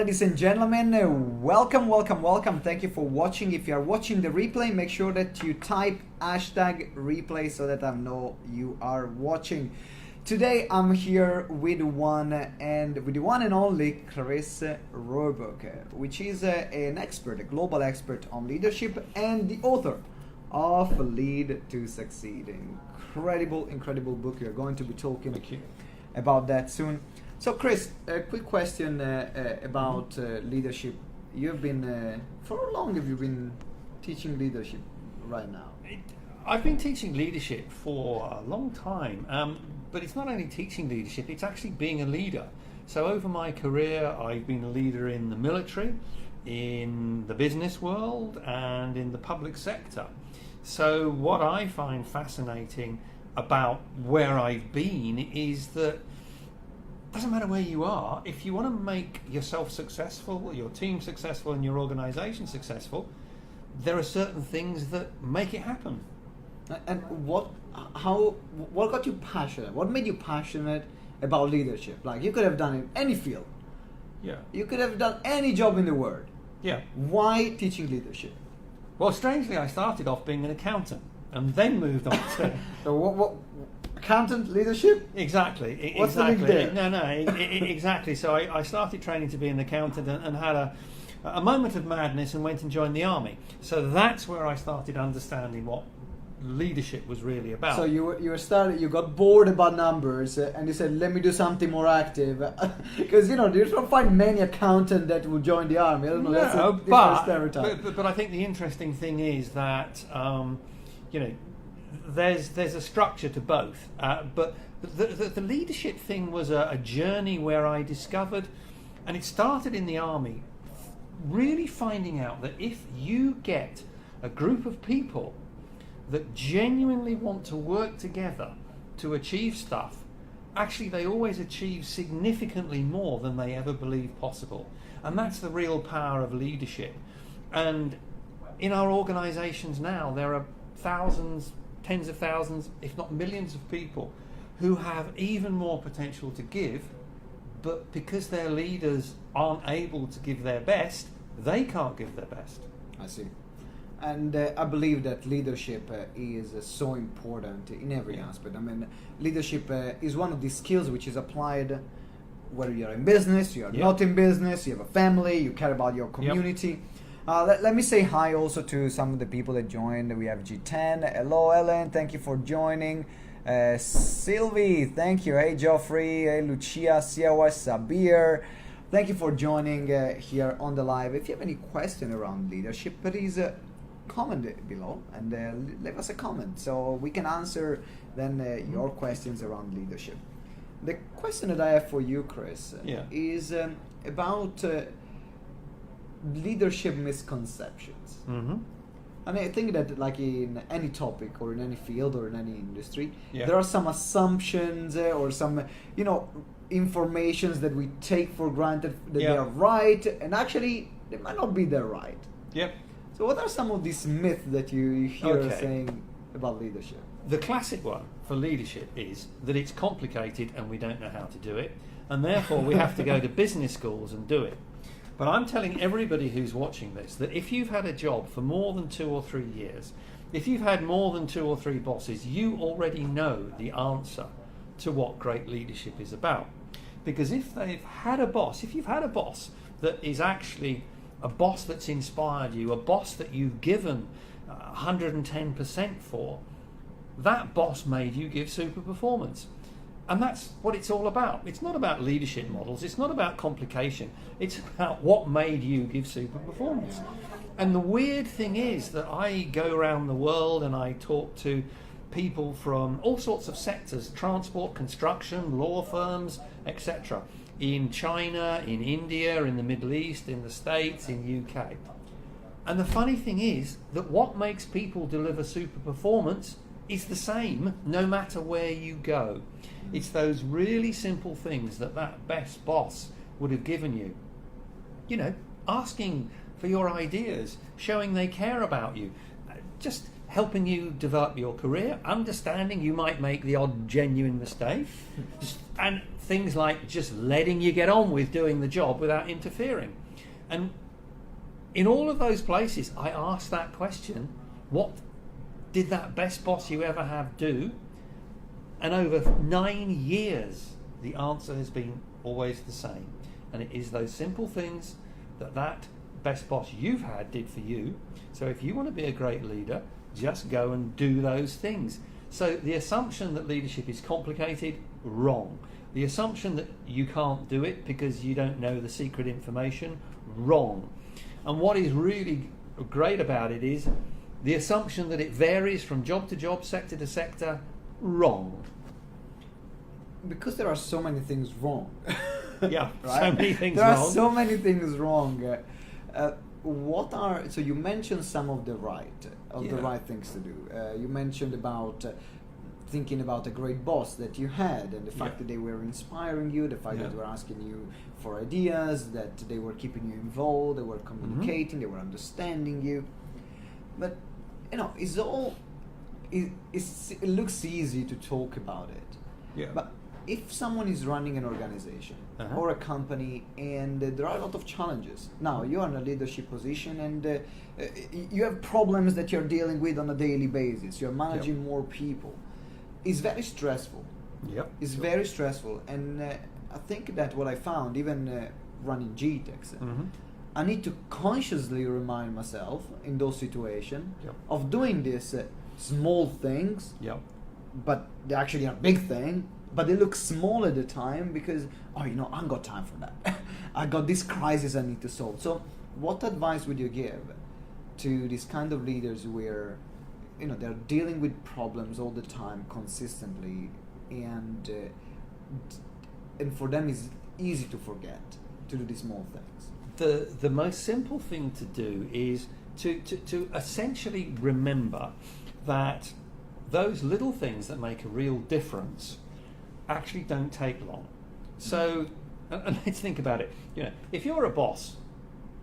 ladies and gentlemen, welcome. Thank you for watching. If you are watching the replay, make sure that you type #replay so that I know you are watching. Today I'm here with the one and only Chris Roebuck, which is an expert, a global expert on leadership and the author of Lead to Succeed. Incredible book. You're going to be talking about that soon. So Chris, a quick question about leadership. You've been, for how long have you been teaching leadership right now? I've been teaching leadership for a long time, but it's not only teaching leadership, it's actually being a leader. So over my career, I've been a leader in the military, in the business world, and in the public sector. So what I find fascinating about where I've been is that it doesn't matter where you are, if you want to make yourself successful, your team successful, and your organization successful, there are certain things that make it happen. And what got you passionate? What made you passionate about leadership? Like, you could have done it in any field. Yeah. You could have done any job in the world. Yeah. Why teaching leadership? Well, strangely, I started off being an accountant and then moved on to... So what accountant leadership? Exactly. What's the link there? No, exactly. So I started training to be an accountant and had a moment of madness and went and joined the army. So that's where I started understanding what leadership was really about. So you got bored about numbers and you said, let me do something more active. Because you don't find many accountants that will join the army. I don't know. No, that's a different stereotype. But I think the interesting thing is that there's a structure to both. But the leadership thing was a journey where I discovered, and it started in the army, really finding out that if you get a group of people that genuinely want to work together to achieve stuff, actually they always achieve significantly more than they ever believed possible. And that's the real power of leadership. And in our organizations now, there are thousands, tens of thousands, if not millions of people who have even more potential to give, but because their leaders aren't able to give their best, they can't give their best. I see. And I believe that leadership is so important in every aspect. I mean, leadership is one of these skills which is applied whether you're in business, you're not in business, you have a family, you care about your community. Let me say hi also to some of the people that joined. We have G10. Hello, Ellen. Thank you for joining. Sylvie, thank you. Hey, Geoffrey. Hey, Lucia, COS, Sabir. Thank you for joining here on the live. If you have any question around leadership, please comment below and leave us a comment so we can answer then your questions around leadership. The question that I have for you, Chris, is about leadership misconceptions. Mm-hmm. And I think that, like in any topic or in any field or in any industry, there are some assumptions or some informations that we take for granted that they are right, and actually they might not be that right. Yep. So what are some of these myths that you hear saying about leadership? The classic one for leadership is that it's complicated and we don't know how to do it, and therefore we have to go to business schools and do it. But I'm telling everybody who's watching this that if you've had a job for more than 2 or 3 years, if you've had more than 2 or 3 bosses, you already know the answer to what great leadership is about. Because if you've had a boss that is actually a boss that's inspired you, a boss that you've given 110% for, that boss made you give super performance. And that's what it's all about. It's not about leadership models. It's not about complication. It's about what made you give super performance. And the weird thing is that I go around the world and I talk to people from all sorts of sectors, transport, construction, law firms, etc. in China, in India, in the Middle East, in the States, in UK. And the funny thing is that what makes people deliver super performance is the same no matter where you go. It's those really simple things that best boss would have given you. Asking for your ideas, showing they care about you, just helping you develop your career, understanding you might make the odd genuine mistake, and things like just letting you get on with doing the job without interfering. And in all of those places, I asked that question, what did that best boss you ever have do? And over 9 years, the answer has been always the same. And it is those simple things that best boss you've had did for you. So if you want to be a great leader, just go and do those things. So the assumption that leadership is complicated, wrong. The assumption that you can't do it because you don't know the secret information, wrong. And what is really great about it is the assumption that it varies from job to job, sector to sector, wrong. Because there are so many things wrong. Yeah, right? so many things there wrong. There are so many things wrong. So you mentioned some of the right things to do. You mentioned about thinking about a great boss that you had, and the fact that they were inspiring you, the fact that they were asking you for ideas, that they were keeping you involved, they were communicating, they were understanding you. But it looks easy to talk about it. Yeah. But if someone is running an organization or a company and there are a lot of challenges, now you're in a leadership position and you have problems that you're dealing with on a daily basis, you're managing more people, it's very stressful. It's very stressful. And I think that what I found, even running GTEx, I need to consciously remind myself in those situations of doing these small things, but they actually are big thing, but they look small at the time because, I haven't got time for that. I got this crisis I need to solve. So what advice would you give to these kind of leaders where, they're dealing with problems all the time, consistently, and for them it's easy to forget to do these small things? The most simple thing to do is to essentially remember that those little things that make a real difference actually don't take long. So, and let's think about it. If you're a boss,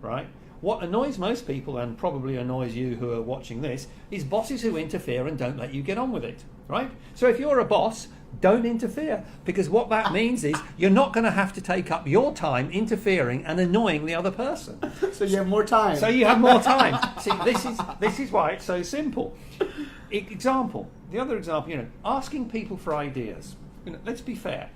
right? What annoys most people, and probably annoys you who are watching this, is bosses who interfere and don't let you get on with it, right? So if you're a boss, don't interfere, because what that means is you're not going to have to take up your time interfering and annoying the other person. So you have more time. So you have more time. See, this is why it's so simple. The other example, asking people for ideas. Let's be fair.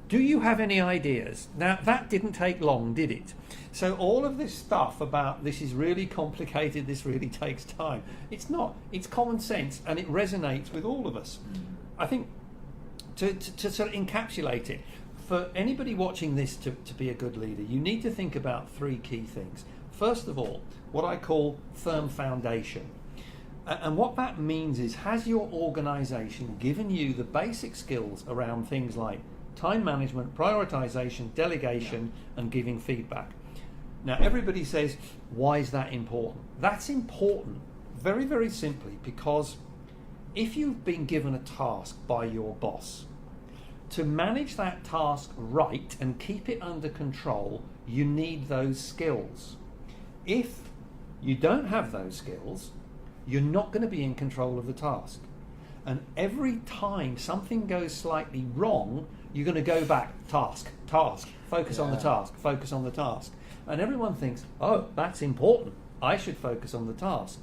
Do you have any ideas? Now, that didn't take long, did it? So all of this stuff about this is really complicated, this really takes time. It's not. It's common sense, and it resonates with all of us. I think to sort of encapsulate it, for anybody watching this to be a good leader, you need to think about 3 key things. First of all, what I call firm foundation. And what that means is, has your organisation given you the basic skills around things like time management, prioritisation, delegation, and giving feedback? Now, everybody says, why is that important? That's important, very, very simply, because if you've been given a task by your boss, to manage that task right and keep it under control, you need those skills. If you don't have those skills, you're not going to be in control of the task. And every time something goes slightly wrong, you're going to go back, task, focus on the task, focus on the task. And everyone thinks, oh, that's important, I should focus on the task.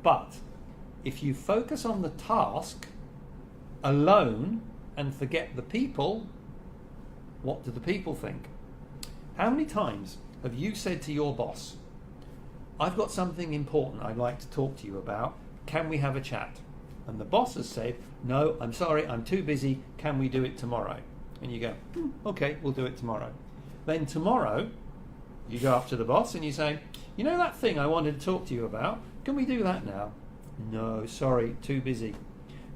But if you focus on the task alone and forget the people, what do the people think? How many times have you said to your boss, I've got something important I'd like to talk to you about, can we have a chat? And the boss has said, no, I'm sorry, I'm too busy, can we do it tomorrow? And you go, okay, we'll do it tomorrow. Then tomorrow, you go up to the boss and you say, that thing I wanted to talk to you about, can we do that now? No, sorry, too busy.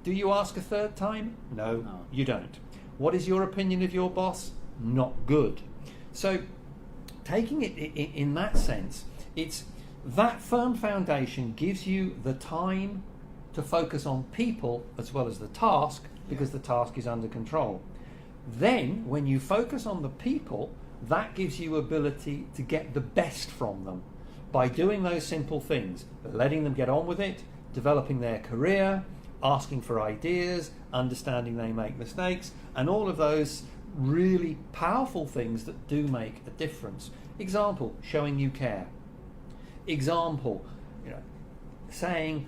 Do you ask a third time? No, you don't. What is your opinion of your boss? Not good. So, taking it in that sense, it's that firm foundation gives you the time to focus on people as well as the task, because the task is under control. Then, when you focus on the people, that gives you ability to get the best from them by doing those simple things, letting them get on with it, developing their career, asking for ideas, understanding they make mistakes, and all of those really powerful things that do make a difference. Example, showing you care. Example, saying,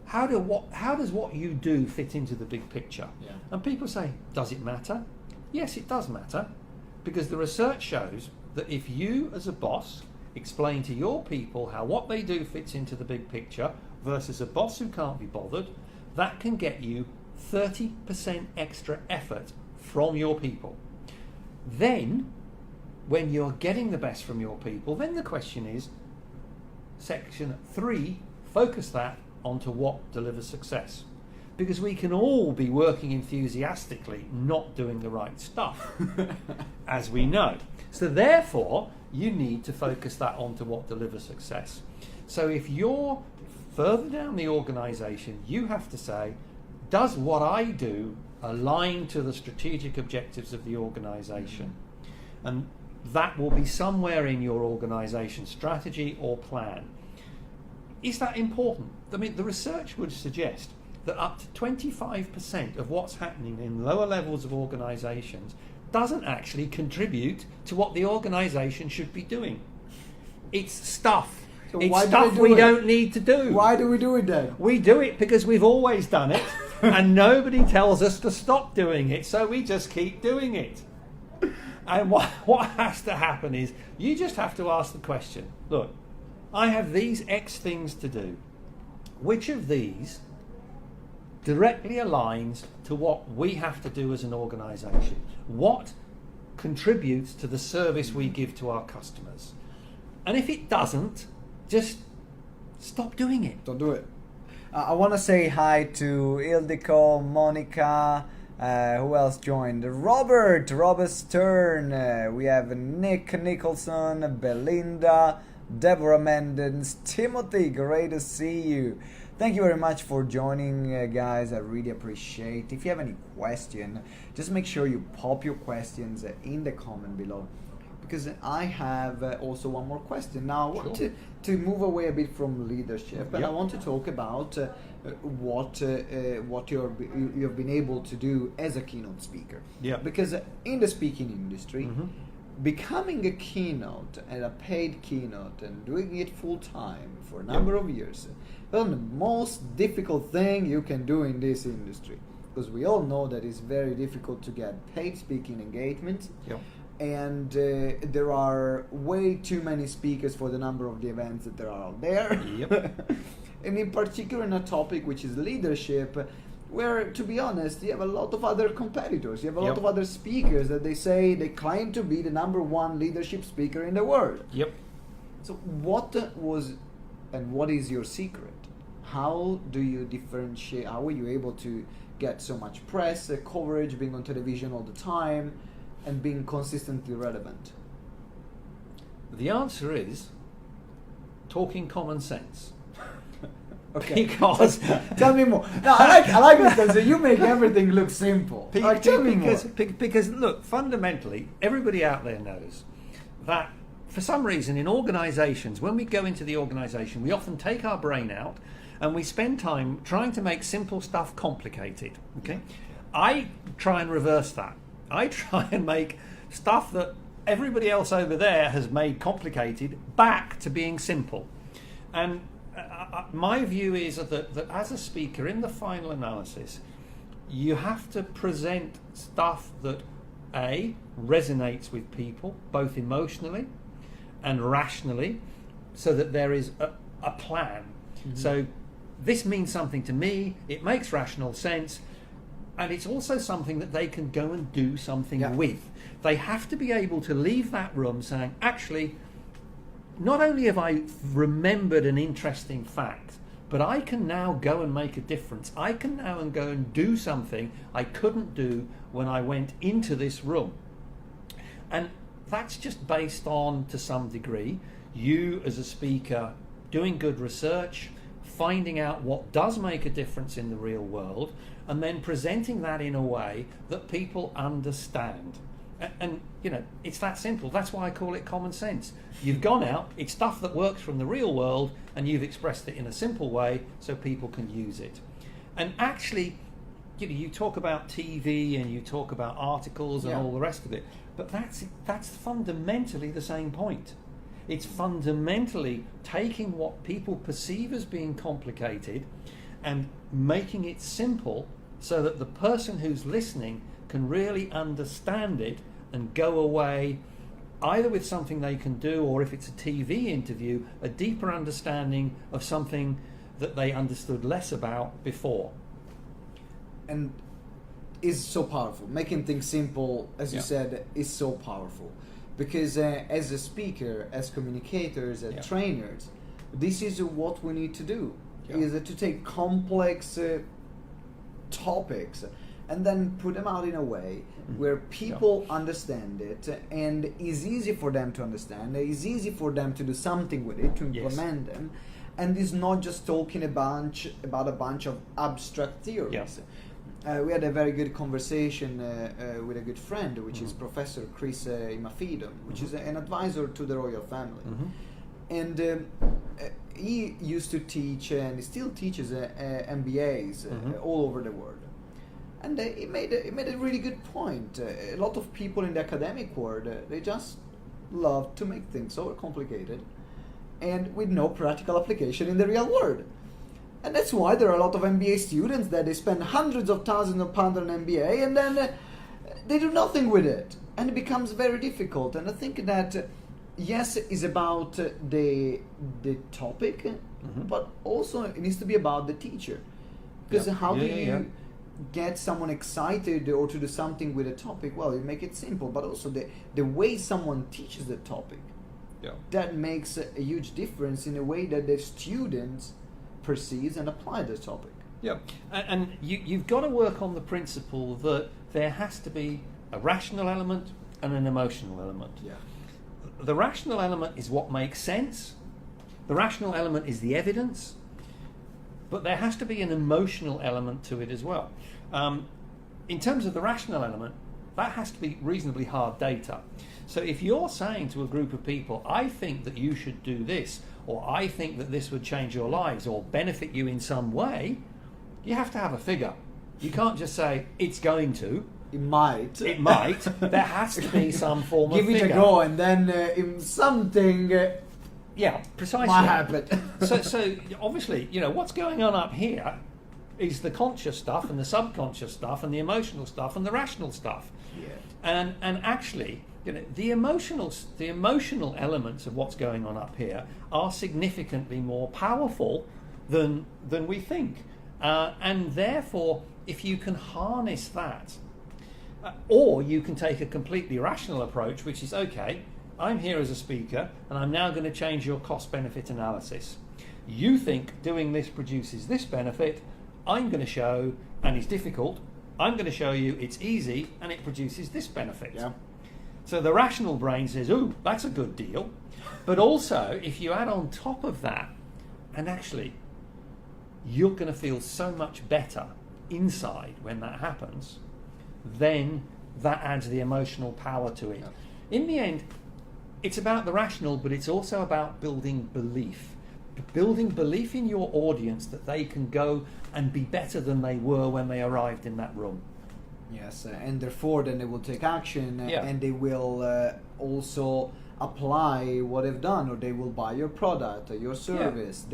how does what you do fit into the big picture? Yeah. And people say, does it matter? Yes, it does matter, because the research shows that if you as a boss explain to your people how what they do fits into the big picture versus a boss who can't be bothered, that can get you 30% extra effort from your people. Then, when you're getting the best from your people, then the question is, section 3, focus that onto what delivers success. Because we can all be working enthusiastically, not doing the right stuff, as we know. So therefore, you need to focus that onto what delivers success. So if you're further down the organisation, you have to say, does what I do align to the strategic objectives of the organisation? And that will be somewhere in your organisation strategy or plan. Is that important? I mean, the research would suggest that up to 25% of what's happening in lower levels of organisations doesn't actually contribute to what the organisation should be doing. It's stuff. So it's why stuff we don't need to do. Why do we do it then? We do it because we've always done it and nobody tells us to stop doing it, so we just keep doing it. And what has to happen is you just have to ask the question, look, I have these X things to do. Which of these directly aligns to what we have to do as an organisation? What contributes to the service we give to our customers? And if it doesn't, just stop doing it. Don't do it. I want to say hi to Ildiko, Monica, who else joined? Robert Stern, we have Nick Nicholson, Belinda, Deborah Mendens, Timothy, great to see you. Thank you very much for joining, guys. I really appreciate. If you have any question, just make sure you pop your questions in the comment below, because I have also one more question. Now, I want to move away a bit from leadership, and I want to talk about what you've been able to do as a keynote speaker. Yeah. Because in the speaking industry, becoming a keynote and a paid keynote and doing it full time for a number of years, well, the most difficult thing you can do in this industry, because we all know that it's very difficult to get paid speaking engagements. And there are way too many speakers for the number of the events that there are out there. And in particular in a topic which is leadership, where, to be honest, you have a lot of other competitors. You have a lot of other speakers that they say they claim to be the number one leadership speaker in the world. So what was and what is your secret? How do you differentiate? How were you able to get so much press coverage, being on television all the time, and being consistently relevant? The answer is talking common sense. Okay. Because tell me more. No, I like this because you make everything look simple. Tell me more. Because look, fundamentally, everybody out there knows that for some reason in organisations, when we go into the organisation, we often take our brain out and we spend time trying to make simple stuff complicated. Okay, I try and reverse that. I try and make stuff that everybody else over there has made complicated back to being simple. And my view is that as a speaker, in the final analysis, you have to present stuff that A, resonates with people, both emotionally and rationally, so that there is a plan. So this means something to me, it makes rational sense, and it's also something that they can go and do something with. They have to be able to leave that room saying, actually, not only have I remembered an interesting fact, but I can now go and make a difference. I can now go and do something I couldn't do when I went into this room. And that's just based on, to some degree, you as a speaker doing good research, finding out what does make a difference in the real world, and then presenting that in a way that people understand. And it's that simple. That's why I call it common sense. You've gone out, it's stuff that works from the real world, and you've expressed it in a simple way so people can use it. And actually, you talk about TV and you talk about articles and Yeah. all the rest of it, but that's fundamentally the same point. It's fundamentally taking what people perceive as being complicated and making it simple so that the person who's listening can really understand it and go away either with something they can do, or if it's a TV interview, a deeper understanding of something that they understood less about before. And is so powerful. Making things simple, as you Yeah. said, is so powerful. Because as a speaker, as communicators, as Yeah. trainers, this is what we need to do. Yeah. Is to take complex topics and then put them out in a way where people understand it and is easy for them to understand. It's easy for them to do something with it, to implement them, and is not just talking about a bunch of abstract theories. We had a very good conversation with a good friend, which is Professor Chris Roebuck, which is an advisor to the royal family. And he used to teach, and he still teaches MBAs all over the world. And he made a really good point. A lot of people in the academic world, they just love to make things overcomplicated and with no practical application in the real world. And that's why there are a lot of MBA students that they spend hundreds of thousands of pounds on an MBA and then they do nothing with it. And it becomes very difficult. And I think that, yes, it's about the topic, but also it needs to be about the teacher. Because how do you get someone excited or to do something with a topic? Well, you make it simple, but also the way someone teaches the topic, that makes a huge difference in the way that the students perceive and apply the topic. Yeah, and you've got to work on the principle that there has to be a rational element and an emotional element. Yeah. The rational element is what makes sense. The rational element is the evidence. But there has to be an emotional element to it as well. In terms of the rational element, that has to be reasonably hard data. So if you're saying to a group of people, I think that you should do this, or I think that this would change your lives or benefit you in some way, you have to have a figure. You can't just say, it's going to. It might. It might. There has to be some form of give figure. it a go, and then in something yeah, precisely. might happen. So obviously, what's going on up here is the conscious stuff and the subconscious stuff and the emotional stuff and the rational stuff. Yeah. And actually, the emotional elements of what's going on up here are significantly more powerful than we think. And therefore, if you can harness that, or you can take a completely rational approach, which is, okay, I'm here as a speaker, and I'm now going to change your cost-benefit analysis. You think doing this produces this benefit, I'm going to show, and it's difficult, I'm going to show you it's easy, and it produces this benefit. Yeah. So the rational brain says, ooh, that's a good deal. But also, if you add on top of that, and actually, you're going to feel so much better inside when that happens, then that adds the emotional power to it. Yeah. In the end, it's about the rational, but it's also about building belief. Building belief in your audience that they can go and be better than they were when they arrived in that room. Yes, and therefore then they will take action, and they will also apply what they've done, or they will buy your product or your service.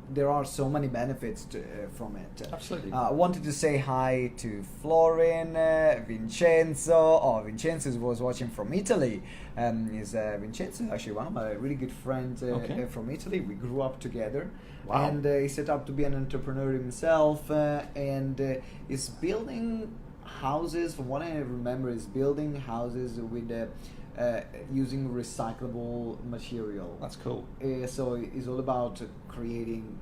There are so many benefits from it. Absolutely. I wanted to say hi to Florin, Vincenzo. Oh, Vincenzo was watching from Italy. Vincenzo actually one of my really good friends from Italy. We grew up together. Wow. And he set up to be an entrepreneur himself, and is building houses. From what I remember, is building houses with using recyclable material. That's cool. So it's all about creating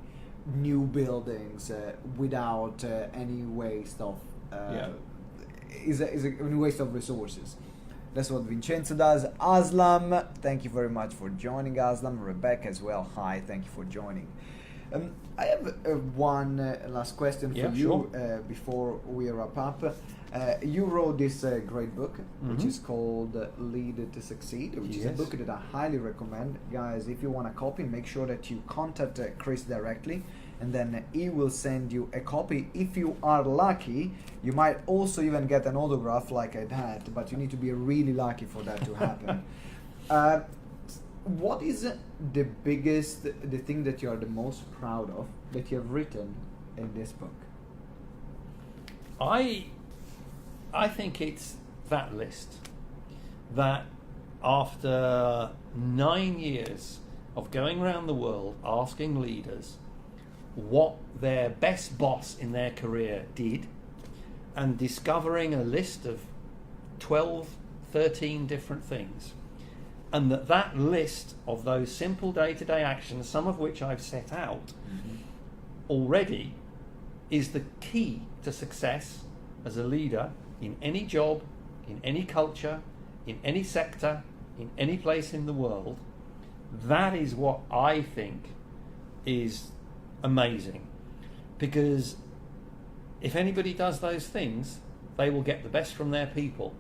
new buildings without any waste of is a waste of resources. That's what Vincenzo does. Aslam, thank you very much for joining. Aslam, Rebecca as well. Hi, thank you for joining. I have one last question for you before we wrap up. You wrote this great book, which is called Lead to Succeed, which is a book that I highly recommend. Guys, if you want a copy, make sure that you contact Chris directly. and then he will send you a copy. If you are lucky, you might also even get an autograph like I had, but you need to be really lucky for that to happen. What is the thing that you are the most proud of that you have written in this book? I think it's that list. That after 9 years of going around the world asking leaders what their best boss in their career did, and discovering a list of 12, 13 different things, and that list of those simple day-to-day actions, some of which I've set out already, is the key to success as a leader in any job, in any culture, in any sector, in any place in the world. That is what I think is amazing, because if anybody does those things, they will get the best from their people,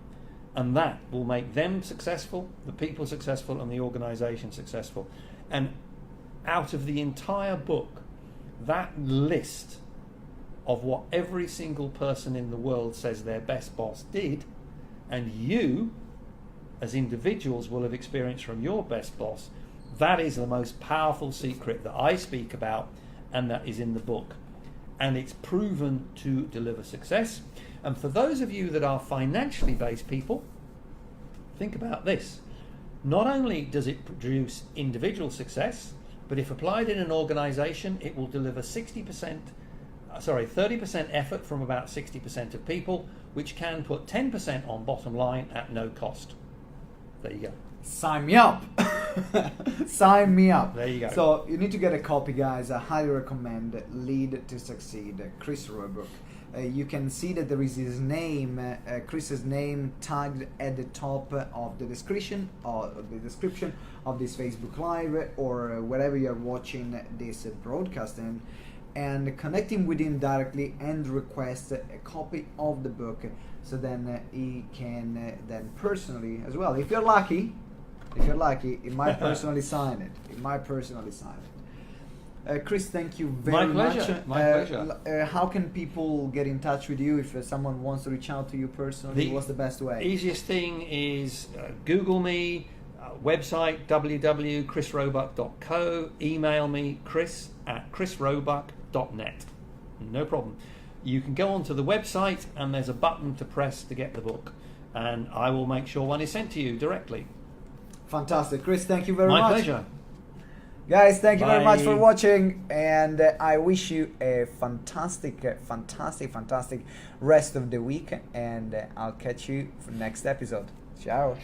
and that will make them successful, the people successful, and the organization successful. And out of the entire book, that list of what every single person in the world says their best boss did, and you as individuals will have experienced from your best boss, that is the most powerful secret that I speak about, and that is in the book. And it's proven to deliver success. And for those of you that are financially based people, think about this. Not only does it produce individual success, but if applied in an organization, it will deliver 30% effort from about 60% of people, which can put 10% on bottom line at no cost. There you go. Sign me up. Sign me up. There you go. So you need to get a copy, guys. I highly recommend Lead to Succeed, Chris Roebuck. You can see that there is his name, Chris's name, tagged at the top of the description of this Facebook Live, or wherever you are watching this broadcast, and connect him with him directly and request a copy of the book, so then he can then personally as well, if you're lucky, he might personally sign it. Chris, thank you very much. My pleasure. How can people get in touch with you if someone wants to reach out to you personally? What's the best way? Easiest thing is Google me, website www.chrisroebuck.co, email me chris@chrisroebuck.net. No problem. You can go onto the website and there's a button to press to get the book, and I will make sure one is sent to you directly. Fantastic. Chris, thank you very much. My pleasure. Guys, thank you Bye. very much for watching, and I wish you a fantastic rest of the week, and I'll catch you for the next episode. Ciao.